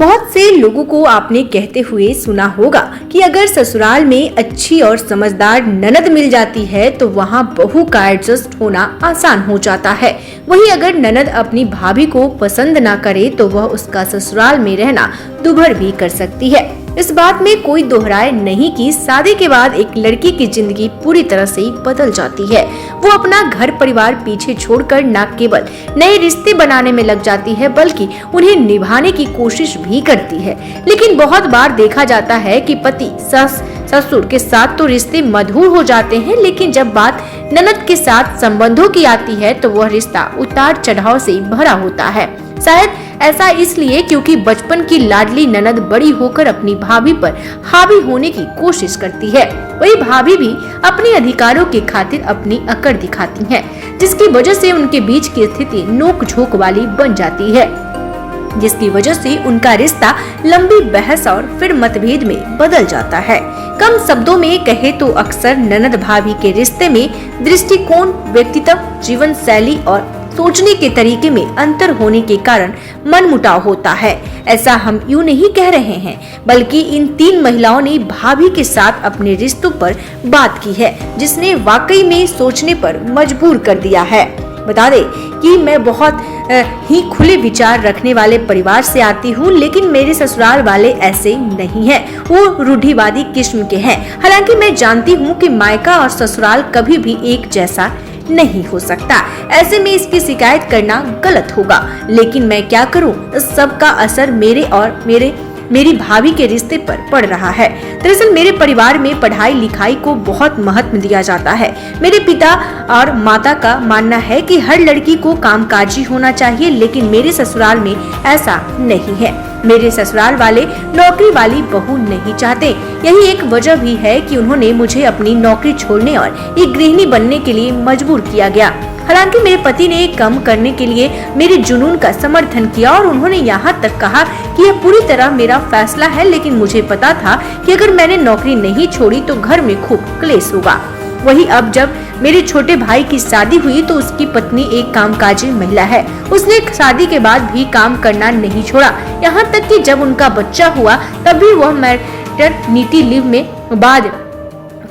बहुत से लोगों को आपने कहते हुए सुना होगा कि अगर ससुराल में अच्छी और समझदार ननद मिल जाती है तो वहाँ बहू का एडजस्ट होना आसान हो जाता है। वहीं अगर ननद अपनी भाभी को पसंद ना करे तो वह उसका ससुराल में रहना दूभर भी कर सकती है। इस बात में कोई दोहराए नहीं कि शादी के बाद एक लड़की की जिंदगी पूरी तरह से बदल जाती है। वो अपना घर परिवार पीछे छोड़कर न केवल नए रिश्ते बनाने में लग जाती है बल्कि उन्हें निभाने की कोशिश भी करती है। लेकिन बहुत बार देखा जाता है कि पति ससुर के साथ तो रिश्ते मधुर हो जाते हैं, लेकिन जब बात ननद के साथ संबंधों की आती है तो वह रिश्ता उतार चढ़ाव से भरा होता है। शायद ऐसा इसलिए क्योंकि बचपन की लाडली ननद बड़ी होकर अपनी भाभी पर हावी होने की कोशिश करती है। वही भाभी भी अपने अधिकारों के खातिर अपनी अकड़ दिखाती हैं, जिसकी वजह से उनके बीच की स्थिति नोक झोंक वाली बन जाती है, जिसकी वजह से उनका रिश्ता लंबी बहस और फिर मतभेद में बदल जाता है। कम शब्दों में कहे तो अक्सर ननद भाभी के रिश्ते में दृष्टिकोण, व्यक्तित्व, जीवन शैली और सोचने के तरीके में अंतर होने के कारण मनमुटाव होता है। ऐसा हम यूं नहीं कह रहे हैं, बल्कि इन तीन महिलाओं ने भाभी के साथ अपने रिश्तों पर बात की है, जिसने वाकई में सोचने पर मजबूर कर दिया है। बता दें कि मैं बहुत ही खुले विचार रखने वाले परिवार से आती हूँ, लेकिन मेरे ससुराल वाले ऐसे नहीं हैं। वो रूढ़िवादी किस्म के हैं। हालांकि मैं जानती हूँ कि मायका और ससुराल कभी भी एक जैसा नहीं हो सकता। ऐसे में इसकी शिकायत करना गलत होगा, लेकिन मैं क्या करूं? सब का असर मेरे और मेरी भाभी के रिश्ते पर पड़ रहा है। दरअसल मेरे परिवार में पढ़ाई लिखाई को बहुत महत्व दिया जाता है। मेरे पिता और माता का मानना है कि हर लड़की को कामकाजी होना चाहिए, लेकिन मेरे ससुराल में ऐसा नहीं है। मेरे ससुराल वाले नौकरी वाली बहू नहीं चाहते। यही एक वजह भी है कि उन्होंने मुझे अपनी नौकरी छोड़ने और एक गृहिणी बनने के लिए मजबूर किया गया। हालांकि मेरे पति ने कम करने के लिए मेरे जुनून का समर्थन किया और उन्होंने यहाँ तक कहा कि यह पूरी तरह मेरा फैसला है, लेकिन मुझे पता था कि अगर मैंने नौकरी नहीं छोड़ी तो घर में खूब क्लेश होगा। वही अब जब मेरे छोटे भाई की शादी हुई तो उसकी पत्नी एक कामकाजी महिला है। उसने शादी के बाद भी काम करना नहीं छोड़ा, यहाँ तक कि जब उनका बच्चा हुआ तब भी वह मैटरनिटी लीव में बाद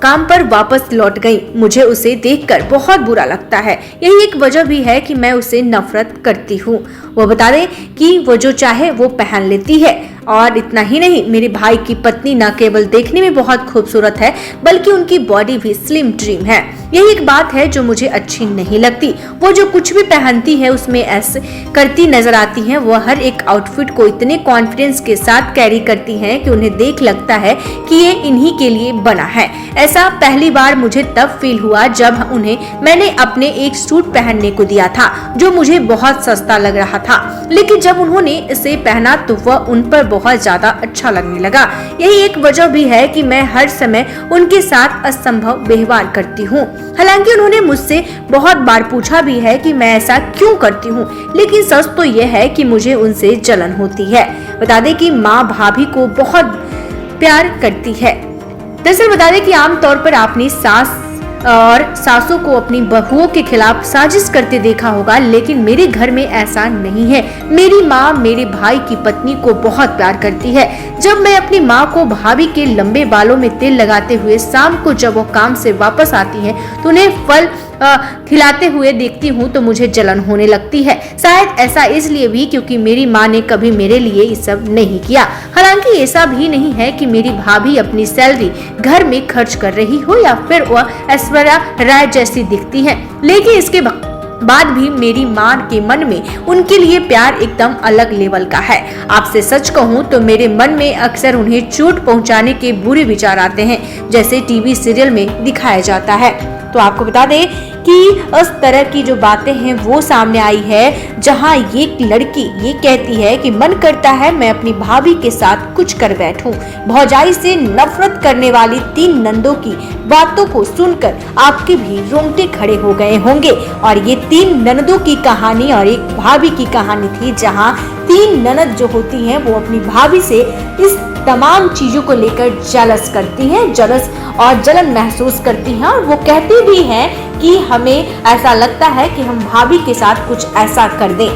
काम पर वापस लौट गई। मुझे उसे देखकर बहुत बुरा लगता है। यही एक वजह भी है कि मैं उसे नफरत करती हूँ। वो बता दें कि वो जो चाहे वो पहन लेती है। और इतना ही नहीं, मेरे भाई की पत्नी न केवल देखने में बहुत खूबसूरत है बल्कि उनकी बॉडी भी स्लिम ट्रिम है। यही एक बात है जो मुझे अच्छी नहीं लगती। वो जो कुछ भी पहनती है उसमें ऐसे करती नजर आती है। वो हर एक आउटफिट को इतने कॉन्फिडेंस के साथ कैरी करती है कि उन्हें देख लगता है कि ये इन्हीं के लिए बना है। ऐसा पहली बार मुझे तब फील हुआ जब मैंने अपने एक सूट पहनने को दिया था जो मुझे बहुत सस्ता लग रहा था, लेकिन जब उन्होंने इसे पहना तो वह उन पर बहुत ज्यादा अच्छा लगने लगा। यही एक वजह भी है कि मैं हर समय उनके साथ असंभव व्यवहार करती हूँ। हालांकि उन्होंने मुझसे बहुत बार पूछा भी है कि मैं ऐसा क्यों करती हूँ, लेकिन सच तो यह है कि मुझे उनसे जलन होती है। बता दें कि माँ भाभी को बहुत प्यार करती है। दरअसल बता दें कि आमतौर पर आपने सास और सासों को अपनी बहुओं के खिलाफ साजिश करते देखा होगा, लेकिन मेरे घर में ऐसा नहीं है। मेरी माँ मेरे भाई की पत्नी को बहुत प्यार करती है। जब मैं अपनी माँ को भाभी के लंबे बालों में तेल लगाते हुए शाम को जब वो काम से वापस आती है तो उन्हें फल खिलाते हुए देखती हूँ तो मुझे जलन होने लगती है। शायद ऐसा इसलिए भी क्योंकि मेरी माँ ने कभी मेरे लिए ये सब नहीं किया। हालांकि ऐसा भी नहीं है कि मेरी भाभी अपनी सैलरी घर में खर्च कर रही हो या फिर वह ऐश्वर्या राय जैसी दिखती है, लेकिन इसके बाद भी मेरी माँ के मन में उनके लिए प्यार एकदम अलग लेवल का है। आपसे सच कहूँ तो मेरे मन में अक्सर उन्हें चोट पहुँचाने के बुरे विचार आते हैं, जैसे टीवी सीरियल में दिखाया जाता है। तो आपको बता दें कि इस तरह की जो बातें हैं वो सामने आई है, जहां ये लड़की ये कहती है कि मन करता है मैं अपनी भाभी के साथ कुछ कर बैठूं। भौजाई से नफरत करने वाली तीन नंदों की बातों को सुनकर आपके भी रोंगटे खड़े हो गए होंगे। और ये तीन ननदों की कहानी और एक भाभी की कहानी थी, जहां तीन ननद जो होती हैं वो अपनी भाभी से इस तमाम चीजों को लेकर जलस करती हैं, जलस और जलन महसूस करती हैं, और वो कहती भी हैं कि हमें ऐसा लगता है कि हम भाभी के साथ कुछ ऐसा कर दें।